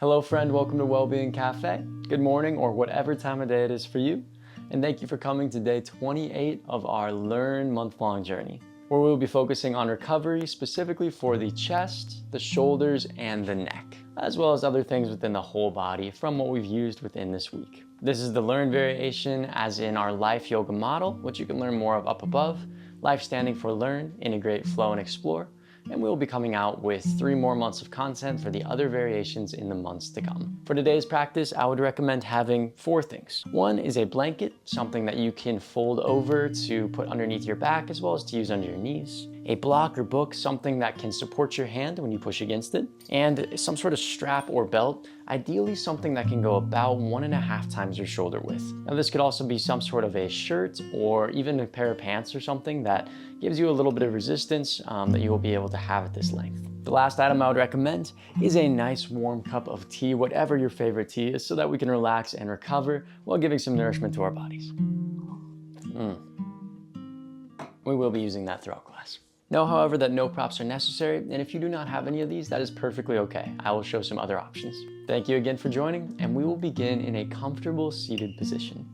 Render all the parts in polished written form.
Hello friend, welcome to Wellbeing Café. Good morning or whatever time of day it is for you. And thank you for coming to day 28 of our Learn month-long journey, where we'll be focusing on recovery specifically for the chest, the shoulders, and the neck, as well as other things within the whole body from what we've used within this week. This is the Learn variation as in our Life Yoga model, which you can learn more of up above. Life standing for Learn, Integrate, Flow, and Explore. And we'll be coming out with 3 more months of content for the other variations in the months to come. For today's practice, I would recommend having 4 things. One is a blanket, something that you can fold over to put underneath your back as well as to use under your knees. A block or book, something that can support your hand when you push against it. And some sort of strap or belt, ideally something that can go about 1.5 times your shoulder width. Now this could also be some sort of a shirt or even a pair of pants or something that gives you a little bit of resistance that you will be able to have at this length. The last item I would recommend is a nice warm cup of tea, whatever your favorite tea is, so that we can relax and recover while giving some nourishment to our bodies. We will be using that throughout class. Know, however, that no props are necessary, and if you do not have any of these, that is perfectly okay. I will show some other options. Thank you again for joining, and we will begin in a comfortable seated position.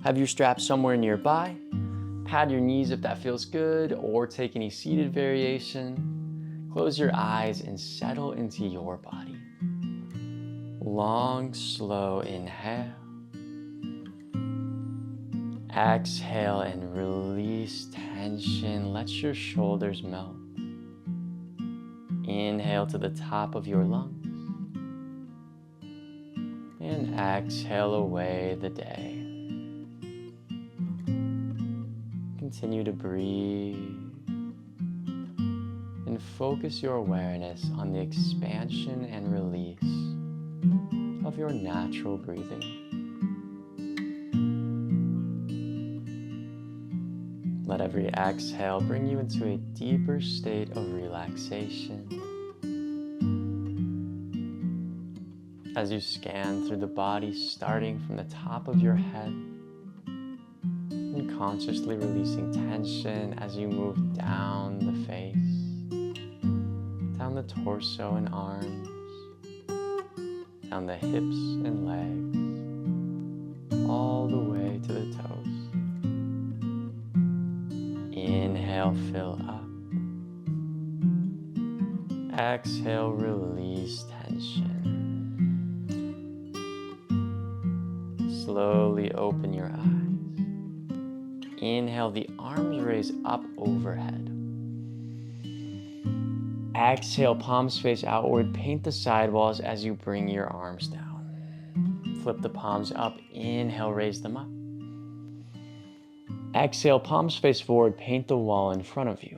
Have your straps somewhere nearby. Pad your knees if that feels good, or take any seated variation. Close your eyes and settle into your body. Long, slow inhale. Exhale and release tension. Let your shoulders melt. Inhale to the top of your lungs. And exhale away the day. Continue to breathe. And focus your awareness on the expansion and release of your natural breathing. Let every exhale bring you into a deeper state of relaxation. As you scan through the body, starting from the top of your head, and consciously releasing tension as you move down the face, down the torso and arms, down the hips and legs, all the way to the toes. Inhale, fill up. Exhale, release tension. Slowly open your eyes. Inhale, the arms raise up overhead. Exhale, palms face outward. Paint the sidewalls as you bring your arms down. Flip the palms up. Inhale, raise them up. Exhale, palms face forward, paint the wall in front of you.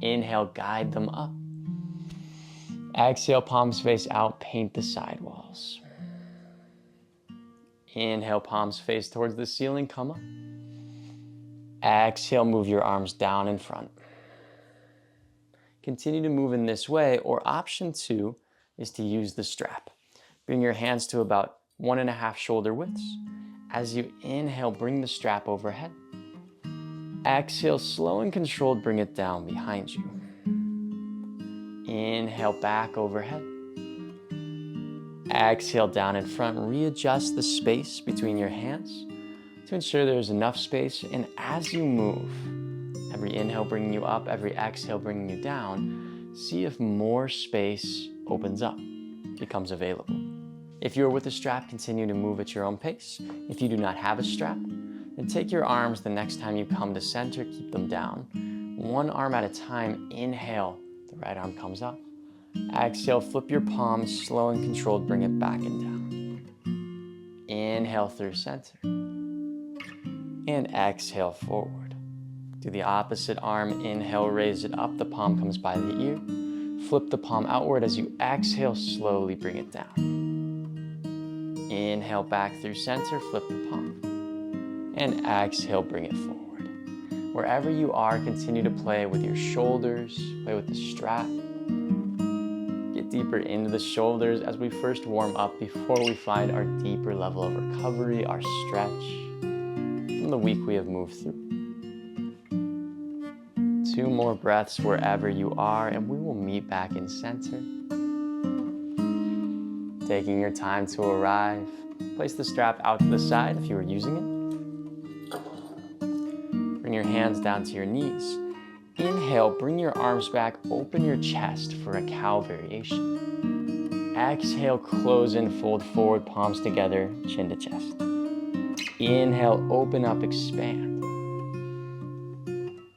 Inhale, guide them up. Exhale, palms face out, paint the sidewalls. Inhale, palms face towards the ceiling, come up. Exhale, move your arms down in front. Continue to move in this way, or option 2 is to use the strap. Bring your hands to about 1.5 shoulder widths. As you inhale, bring the strap overhead. Exhale, slow and controlled, bring it down behind you. Inhale, back overhead. Exhale, down in front. Readjust the space between your hands to ensure there's enough space. And as you move, every inhale bringing you up, every exhale bringing you down, see if more space opens up, becomes available. If you're with a strap, continue to move at your own pace. If you do not have a strap, then take your arms the next time you come to center, keep them down. 1 arm at a time, inhale, the right arm comes up. Exhale, flip your palms, slow and controlled, bring it back and down. Inhale through center. And exhale forward. Do the opposite arm, inhale, raise it up, the palm comes by the ear. Flip the palm outward as you exhale, slowly bring it down. Inhale back through center, flip the palm. And exhale, bring it forward. Wherever you are, continue to play with your shoulders, play with the strap. Get deeper into the shoulders as we first warm up before we find our deeper level of recovery, our stretch from the week we have moved through. 2 more breaths wherever you are, and we will meet back in center. Taking your time to arrive, place the strap out to the side if you are using it. Bring your hands down to your knees. Inhale, bring your arms back, open your chest for a cow variation. Exhale, close in, fold forward, palms together, chin to chest. Inhale, open up, expand.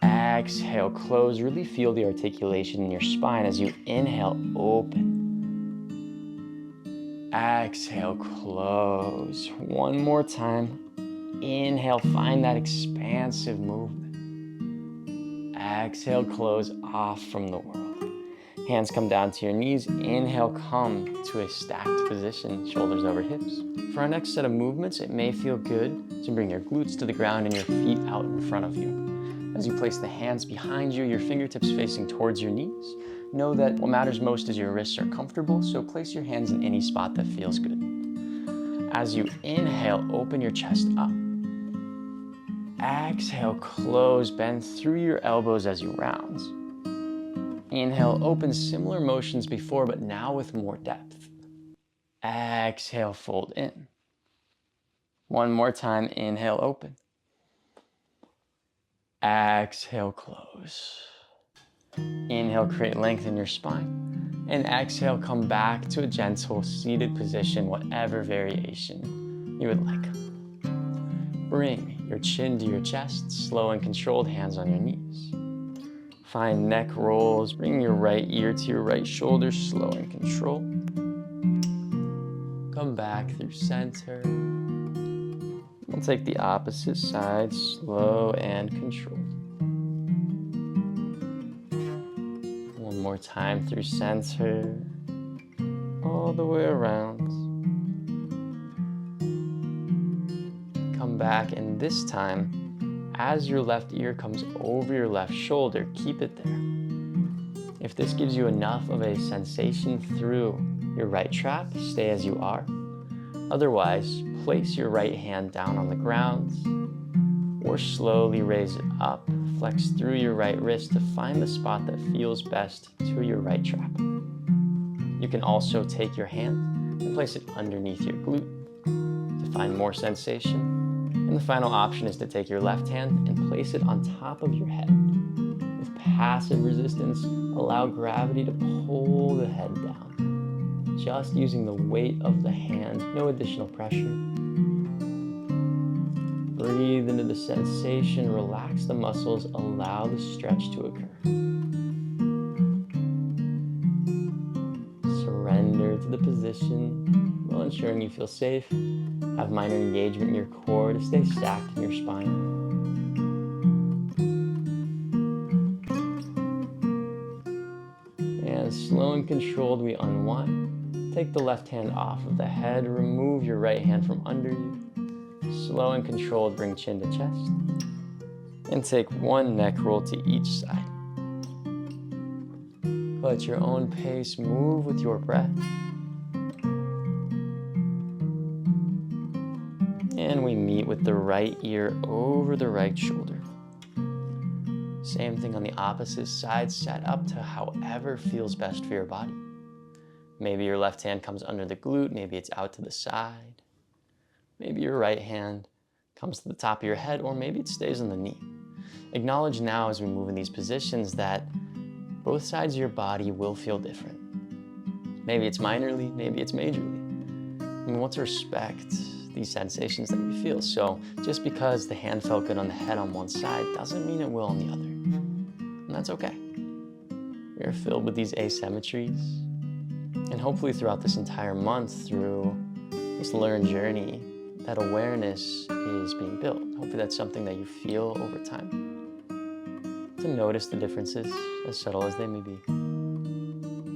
Exhale, close, really feel the articulation in your spine as you inhale, open. Exhale, close. One more time. Inhale, find that expansive movement. Exhale, close, off from the world. Hands come down to your knees. Inhale, come to a stacked position, shoulders over hips. For our next set of movements, it may feel good to bring your glutes to the ground and your feet out in front of you. As you place the hands behind you, your fingertips facing towards your knees, know that what matters most is your wrists are comfortable, so place your hands in any spot that feels good. As you inhale, open your chest up. Exhale, close, bend through your elbows as you round. Inhale, open, similar motions before, but now with more depth. Exhale, fold in. One more time, inhale, open. Exhale, close. Inhale, create length in your spine. And exhale, come back to a gentle seated position, whatever variation you would like. Bring your chin to your chest, slow and controlled, hands on your knees. Find neck rolls, bring your right ear to your right shoulder, slow and controlled. Come back through center. We'll take the opposite side, slow and controlled. One more time through center, all the way around. Come back, and this time, as your left ear comes over your left shoulder, keep it there. If this gives you enough of a sensation through your right trap, stay as you are. Otherwise, place your right hand down on the ground or slowly raise it up. Flex through your right wrist to find the spot that feels best to your right trap. You can also take your hand and place it underneath your glute to find more sensation. And the final option is to take your left hand and place it on top of your head. With passive resistance, allow gravity to pull the head down. Just using the weight of the hand, no additional pressure. Breathe into the sensation, relax the muscles, allow the stretch to occur. Surrender to the position while ensuring you feel safe. Have minor engagement in your core to stay stacked in your spine. And slow and controlled, we unwind. Take the left hand off of the head, remove your right hand from under you. Slow and controlled, bring chin to chest. And take one neck roll to each side. At your own pace, move with your breath. And we meet with the right ear over the right shoulder. Same thing on the opposite side, set up to however feels best for your body. Maybe your left hand comes under the glute, maybe it's out to the side. Maybe your right hand comes to the top of your head, or maybe it stays on the knee. Acknowledge now as we move in these positions that both sides of your body will feel different. Maybe it's minorly, maybe it's majorly. We want to respect these sensations that we feel. So just because the hand felt good on the head on one side doesn't mean it will on the other. And that's okay. We are filled with these asymmetries. And hopefully throughout this entire month, through this learn journey, that awareness is being built. Hopefully that's something that you feel over time. To notice the differences, as subtle as they may be. And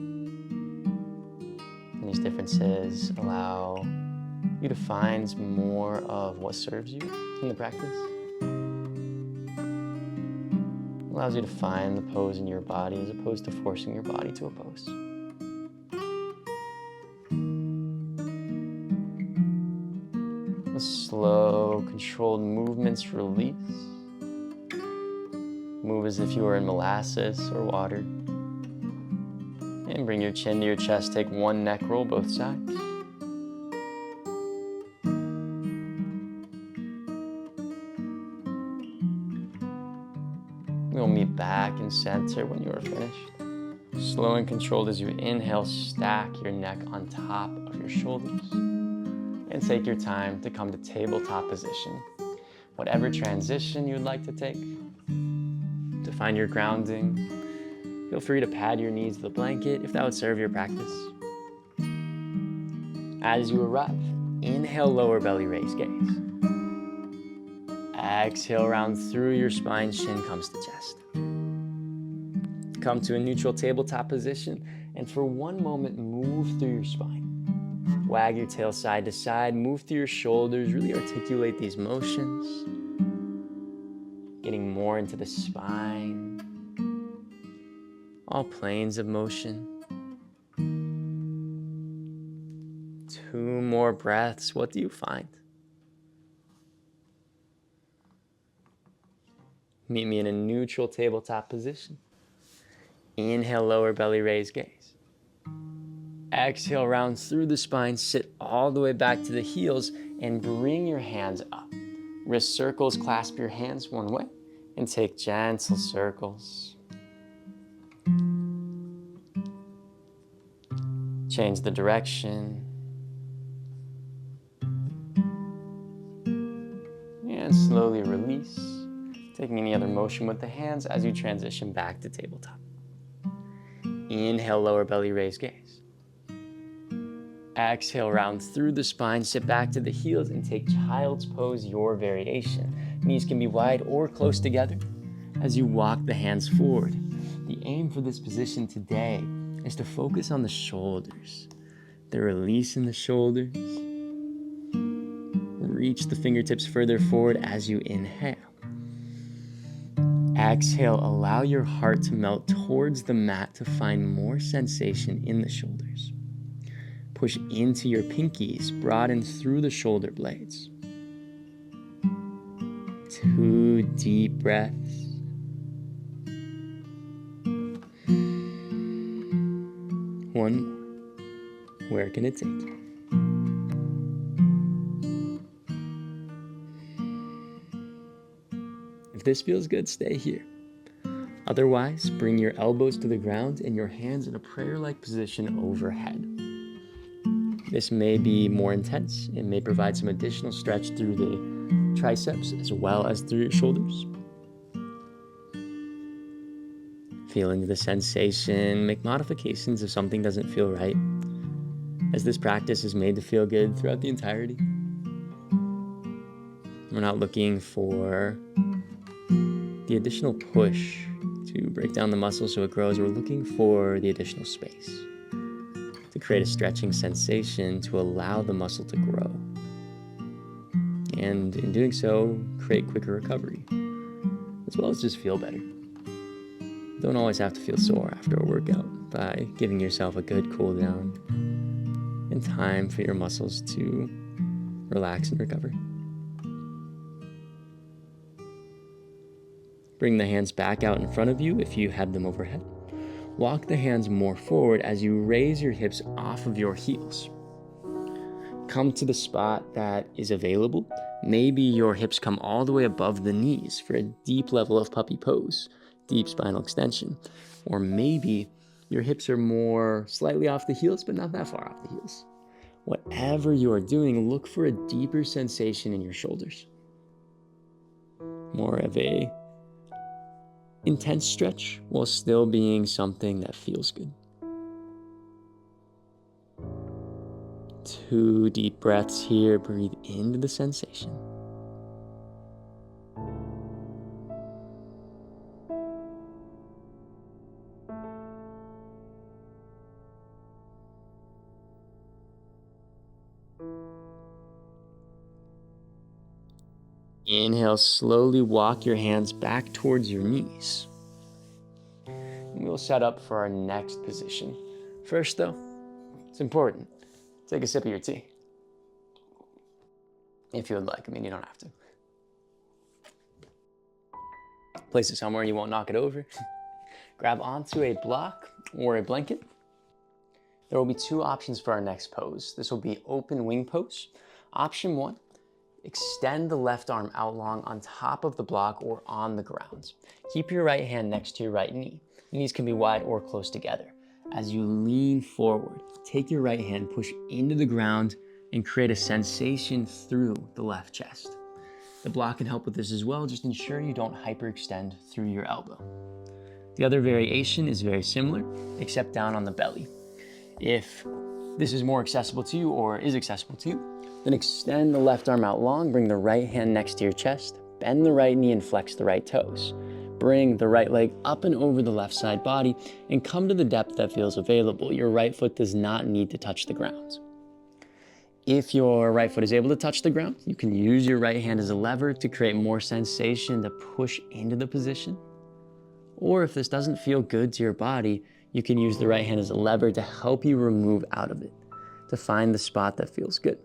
these differences allow you to find more of what serves you in the practice. It allows you to find the pose in your body as opposed to forcing your body to a pose. With slow, controlled movements, release. Move as if you were in molasses or water. And bring your chin to your chest. Take one neck roll, both sides. center when you are finished. Slow and controlled as you inhale, stack your neck on top of your shoulders. And take your time to come to tabletop position. Whatever transition you'd like to take. To find your grounding, feel free to pad your knees with a blanket if that would serve your practice. As you arrive, inhale, lower belly, raise gaze. Exhale, round through your spine, shin comes to chest. Come to a neutral tabletop position, and for one moment, move through your spine. Wag your tail side to side, move through your shoulders, really articulate these motions. Getting more into the spine. All planes of motion. 2 more breaths. What do you find? Meet me in a neutral tabletop position. Inhale, lower belly, raise gaze. Exhale, round through the spine, sit all the way back to the heels and bring your hands up. Wrist circles, clasp your hands one way and take gentle circles. Change the direction. And slowly release, taking any other motion with the hands as you transition back to tabletop. Inhale, lower belly, raise gaze. Exhale, round through the spine, sit back to the heels and take child's pose, your variation. Knees can be wide or close together as you walk the hands forward. The aim for this position today is to focus on the shoulders. The release in the shoulders. Reach the fingertips further forward as you inhale. Exhale, allow your heart to melt towards the mat to find more sensation in the shoulders. Push into your pinkies, broaden through the shoulder blades. 2 deep breaths. One more. Where can it take you? If this feels good, stay here. Otherwise, bring your elbows to the ground and your hands in a prayer-like position overhead. This may be more intense. It may provide some additional stretch through the triceps as well as through your shoulders. Feeling the sensation, make modifications if something doesn't feel right, as this practice is made to feel good throughout the entirety. We're not looking for the additional push to break down the muscle so it grows. We're looking for the additional space to create a stretching sensation to allow the muscle to grow. And in doing so, create quicker recovery, as well as just feel better. Don't always have to feel sore after a workout by giving yourself a good cool down and time for your muscles to relax and recover. Bring the hands back out in front of you if you have them overhead. Walk the hands more forward as you raise your hips off of your heels. Come to the spot that is available. Maybe your hips come all the way above the knees for a deep level of puppy pose, deep spinal extension. Or maybe your hips are more slightly off the heels, but not that far off the heels. Whatever you are doing, look for a deeper sensation in your shoulders. More of a intense stretch while still being something that feels good. 2 deep breaths here. Breathe into the sensation. Inhale, slowly walk your hands back towards your knees. And we'll set up for our next position. First though, it's important. Take a sip of your tea. If you would like, you don't have to. Place it somewhere you won't knock it over. Grab onto a block or a blanket. There will be 2 options for our next pose. This will be open wing pose. Option 1 Extend the left arm out long on top of the block or on the ground. Keep your right hand next to your right knee. Knees can be wide or close together. As you lean forward, take your right hand, push into the ground, and create a sensation through the left chest. The block can help with this as well. Just ensure you don't hyperextend through your elbow. The other variation is very similar, except down on the belly. If this is more accessible to you or is accessible to you, then extend the left arm out long, bring the right hand next to your chest, bend the right knee and flex the right toes. Bring the right leg up and over the left side body and come to the depth that feels available. Your right foot does not need to touch the ground. If your right foot is able to touch the ground, you can use your right hand as a lever to create more sensation to push into the position. Or if this doesn't feel good to your body, you can use the right hand as a lever to help you remove out of it, to find the spot that feels good.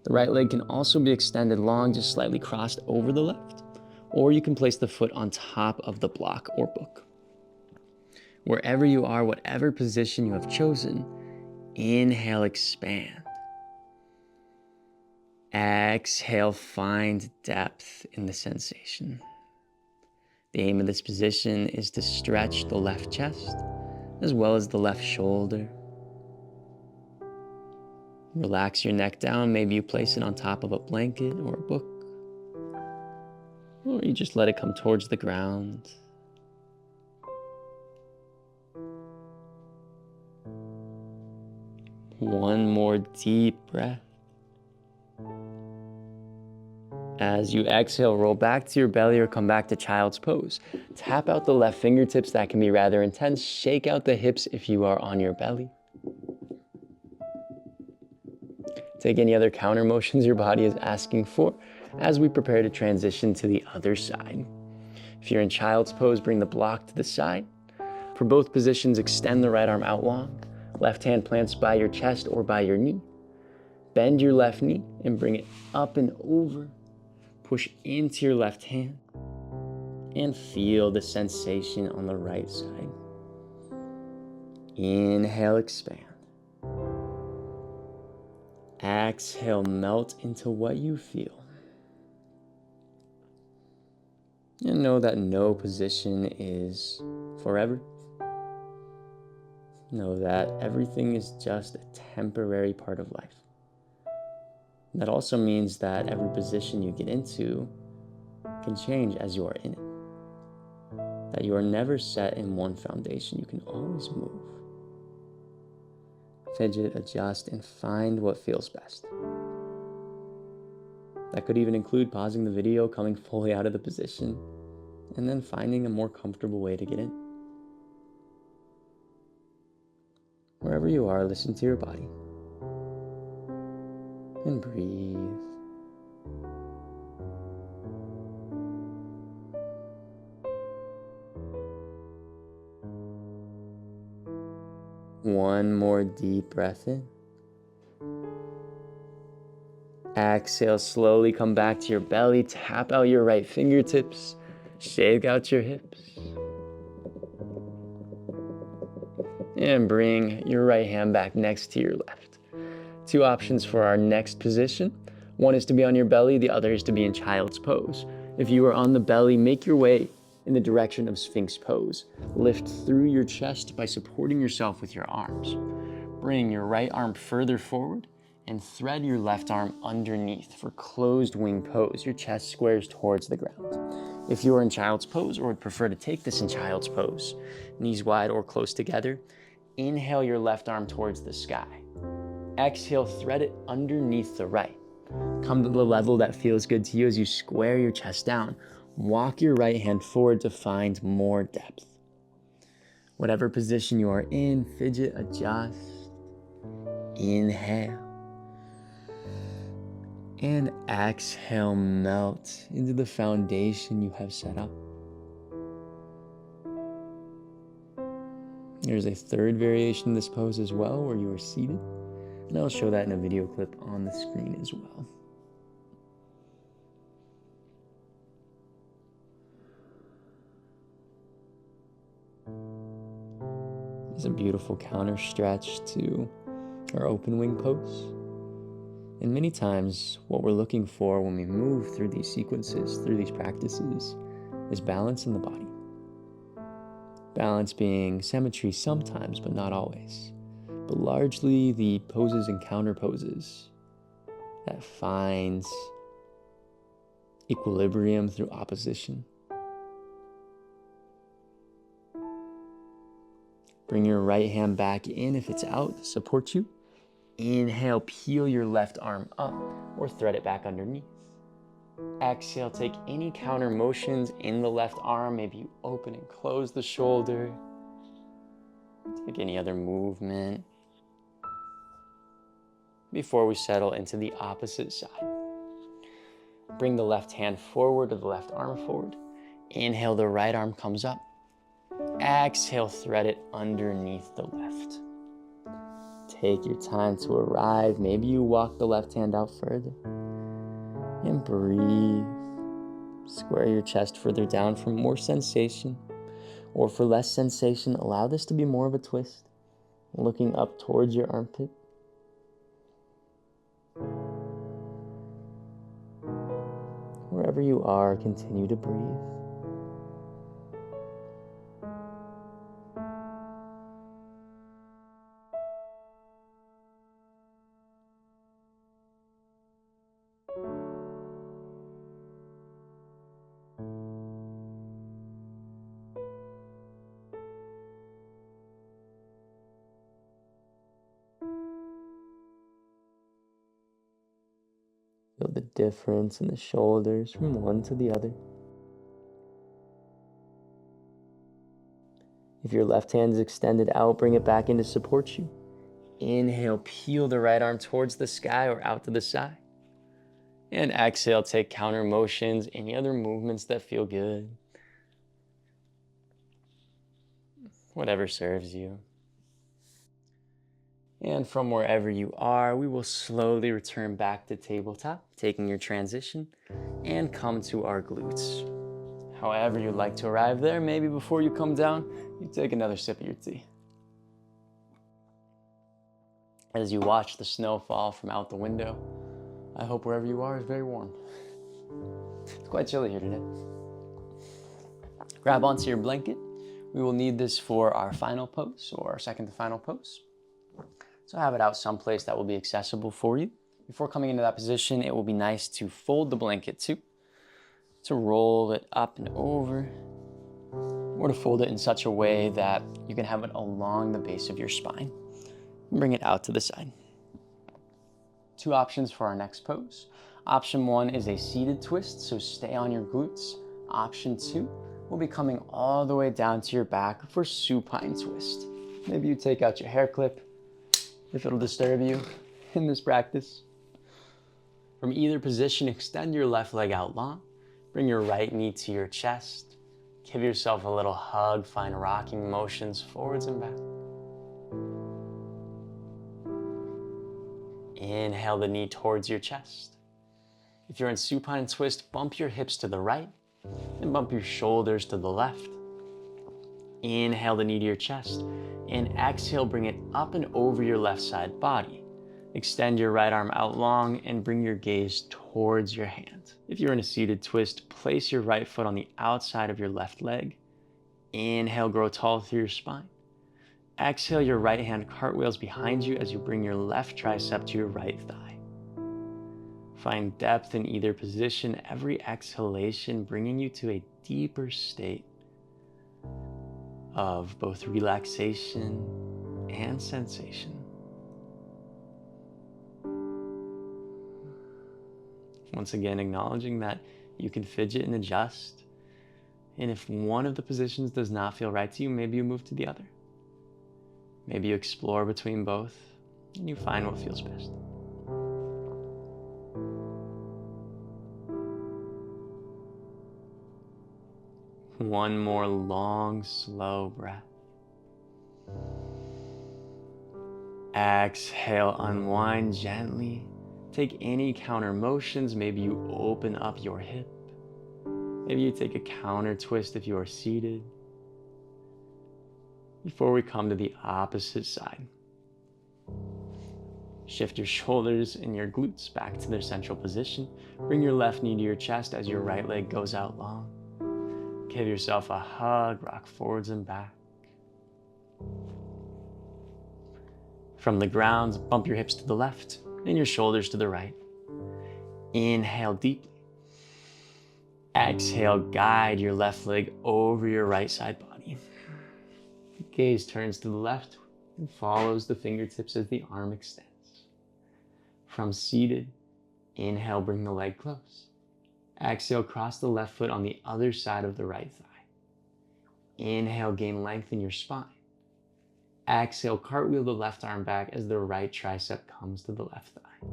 The right leg can also be extended long, just slightly crossed over the left, or you can place the foot on top of the block or book. Wherever you are, whatever position you have chosen, inhale, expand. Exhale, find depth in the sensation. The aim of this position is to stretch the left chest as well as the left shoulder. Relax your neck down. Maybe you place it on top of a blanket or a book, or you just let it come towards the ground. One more deep breath. As you exhale, roll back to your belly or come back to child's pose. Tap out the left fingertips. That can be rather intense. Shake out the hips if you are on your belly. Take any other counter motions your body is asking for as we prepare to transition to the other side. If you're in child's pose, bring the block to the side. For both positions, extend the right arm out long. Left hand plants by your chest or by your knee. Bend your left knee and bring it up and over. Push into your left hand and feel the sensation on the right side. Inhale, expand. Exhale, melt into what you feel. And know that no position is forever. Know that everything is just a temporary part of life. That also means that every position you get into can change as you are in it. That you are never set in one foundation. You can always move. Fidget, adjust, and find what feels best. That could even include pausing the video, coming fully out of the position, and then finding a more comfortable way to get in. Wherever you are, listen to your body. And breathe. One more deep breath in. Exhale, slowly come back to your belly. Tap out your right fingertips. Shake out your hips. And bring your right hand back next to your left. Two options for our next position. One is to be on your belly, the other is to be in child's pose. If you are on the belly, make your way in the direction of Sphinx pose. Lift through your chest by supporting yourself with your arms. Bring your right arm further forward and thread your left arm underneath for closed wing pose. Your chest squares towards the ground. If you are in child's pose or would prefer to take this in child's pose, knees wide or close together, inhale your left arm towards the sky. Exhale, thread it underneath the right. Come to the level that feels good to you as you square your chest down. Walk your right hand forward to find more depth. Whatever position you are in, fidget, adjust. Inhale. And exhale, melt into the foundation you have set up. There's a third variation of this pose as well, where you are seated. And I'll show that in a video clip on the screen as well. It's a beautiful counter stretch to our open wing pose. And many times, what we're looking for when we move through these sequences, through these practices, is balance in the body. Balance being symmetry sometimes, but not always. But largely the poses and counter poses that finds equilibrium through opposition. Bring your right hand back in if it's out to support you. Inhale, peel your left arm up or thread it back underneath. Exhale, take any counter motions in the left arm. Maybe you open and close the shoulder. Take any other movement before we settle into the opposite side. Bring the left hand forward or the left arm forward. Inhale, the right arm comes up. Exhale, thread it underneath the left. Take your time to arrive. Maybe you walk the left hand out further. And breathe. Square your chest further down for more sensation. Or for less sensation, allow this to be more of a twist. Looking up towards your armpit. Wherever you are, continue to breathe. Feel the difference in the shoulders from one to the other. If your left hand is extended out, bring it back in to support you. Inhale, peel the right arm towards the sky or out to the side. And exhale, take counter motions, any other movements that feel good. Whatever serves you. And from wherever you are, we will slowly return back to tabletop, taking your transition, and come to our glutes. However you'd like to arrive there, maybe before you come down, you take another sip of your tea. As you watch the snow fall from out the window, I hope wherever you are is very warm. It's quite chilly here today. Grab onto your blanket. We will need this for our final pose, or our second to final pose. So have it out someplace that will be accessible for you. Before coming into that position, it will be nice to fold the blanket too, to roll it up and over, or to fold it in such a way that you can have it along the base of your spine. And bring it out to the side. Two options for our next pose. Option one is a seated twist, so stay on your glutes. Option two will be coming all the way down to your back for supine twist. Maybe you take out your hair clip, if it'll disturb you in this practice. From either position, extend your left leg out long. Bring your right knee to your chest. Give yourself a little hug. Find rocking motions forwards and back. Inhale the knee towards your chest. If you're in supine twist, bump your hips to the right and bump your shoulders to the left. Inhale the knee to your chest, and exhale, bring it up and over your left side body. Extend your right arm out long and bring your gaze towards your hand. If you're in a seated twist, place your right foot on the outside of your left leg. Inhale, grow tall through your spine. Exhale, your right hand cartwheels behind you as you bring your left tricep to your right thigh. Find depth in either position, every exhalation bringing you to a deeper state of both relaxation and sensation. Once again, acknowledging that you can fidget and adjust. And if one of the positions does not feel right to you, maybe you move to the other. Maybe you explore between both and you find what feels best. One more long, slow breath. Exhale, unwind gently. Take any counter motions. Maybe you open up your hip. Maybe you take a counter twist if you are seated. Before we come to the opposite side. Shift your shoulders and your glutes back to their central position. Bring your left knee to your chest as your right leg goes out long. Give yourself a hug, rock forwards and back. From the ground, bump your hips to the left and your shoulders to the right. Inhale deeply. Exhale, guide your left leg over your right side body. Gaze turns to the left and follows the fingertips as the arm extends. From seated, inhale, bring the leg close. Exhale, cross the left foot on the other side of the right thigh. Inhale, gain length in your spine. Exhale, cartwheel the left arm back as the right tricep comes to the left thigh.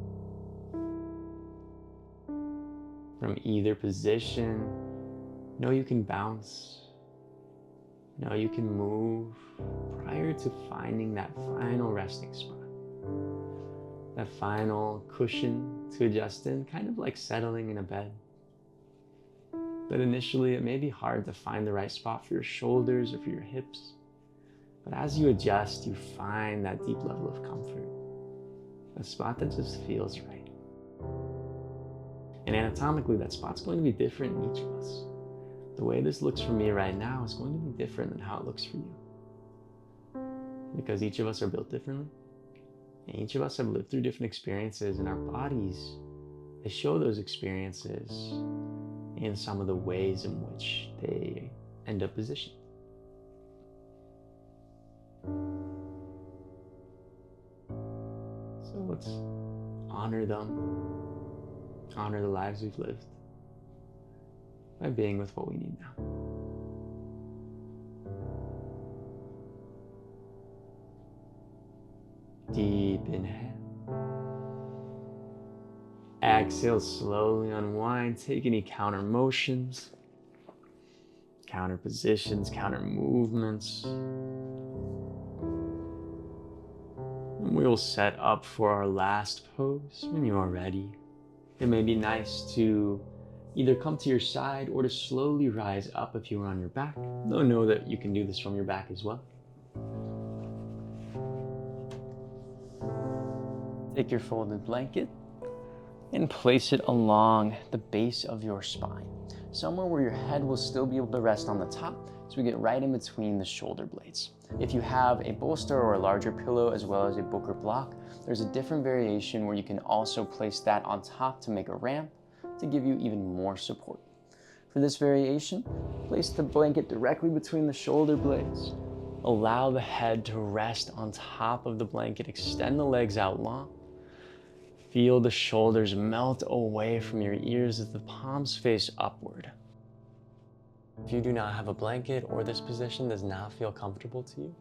From either position, know you can bounce. Know you can move prior to finding that final resting spot. That final cushion to adjust in, kind of like settling in a bed. But initially it may be hard to find the right spot for your shoulders or for your hips. But as you adjust, you find that deep level of comfort. A spot that just feels right. And anatomically, that spot's going to be different in each of us. The way this looks for me right now is going to be different than how it looks for you. Because each of us are built differently. And each of us have lived through different experiences, and our bodies, they show those experiences in some of the ways in which they end up positioned. So let's honor them, honor the lives we've lived by being with what we need now. Deep inhale. Exhale, slowly unwind. Take any counter motions, counter positions, counter movements. And we will set up for our last pose when you are ready. It may be nice to either come to your side or to slowly rise up if you are on your back. Though know that you can do this from your back as well. Take your folded blanket and place it along the base of your spine, somewhere where your head will still be able to rest on the top, so we get right in between the shoulder blades. If you have a bolster or a larger pillow as well as a book or block, there's a different variation where you can also place that on top to make a ramp to give you even more support. For this variation, place the blanket directly between the shoulder blades. Allow the head to rest on top of the blanket. Extend the legs out long. Feel the shoulders melt away from your ears as the palms face upward. If you do not have a blanket or this position does not feel comfortable to you,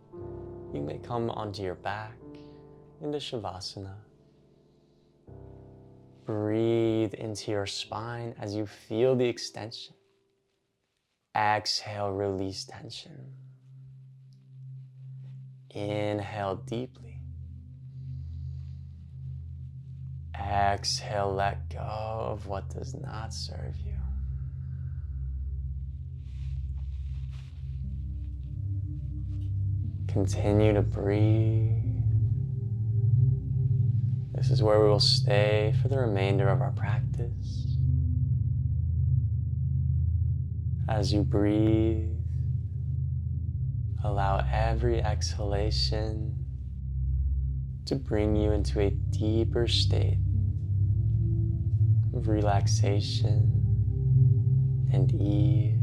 you may come onto your back into Shavasana. Breathe into your spine as you feel the extension. Exhale, release tension. Inhale deeply. Exhale, let go of what does not serve you. Continue to breathe. This is where we will stay for the remainder of our practice. As you breathe, allow every exhalation to bring you into a deeper state of relaxation and ease.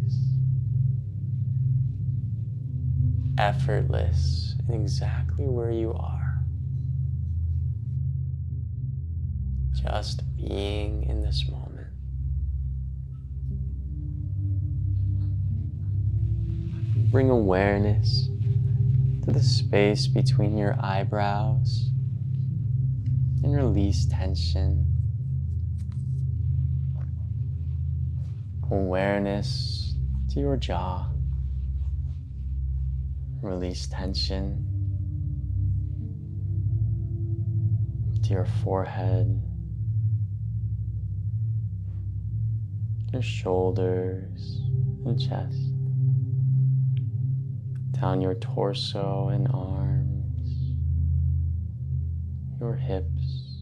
Effortless in exactly where you are. Just being in this moment. Bring awareness to the space between your eyebrows and release tension. Awareness to your jaw. Release tension to your forehead, your shoulders and chest, down your torso and arms, your hips,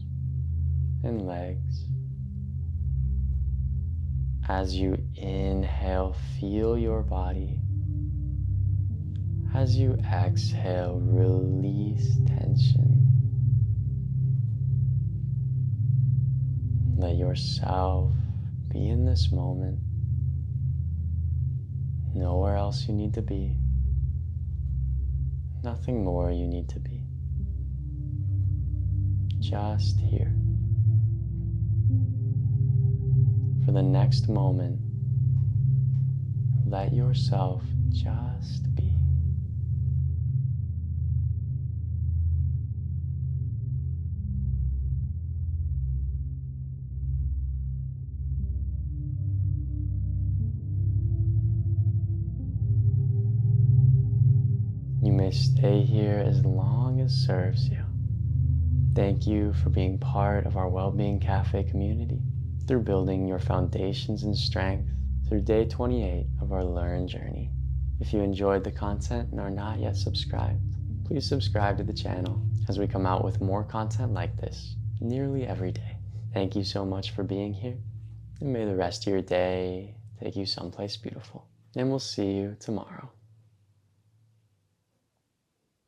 and legs. As you inhale, feel your body. As you exhale, release tension. Let yourself be in this moment. Nowhere else you need to be. Nothing more you need to be. Just here. For the next moment, let yourself just be. You may stay here as long as serves you. Thank you for being part of our Wellbeing Café community through building your foundations and strength through day 28 of our Learn journey. If you enjoyed the content and are not yet subscribed, please subscribe to the channel as we come out with more content like this nearly every day. Thank you so much for being here, and may the rest of your day take you someplace beautiful. And we'll see you tomorrow.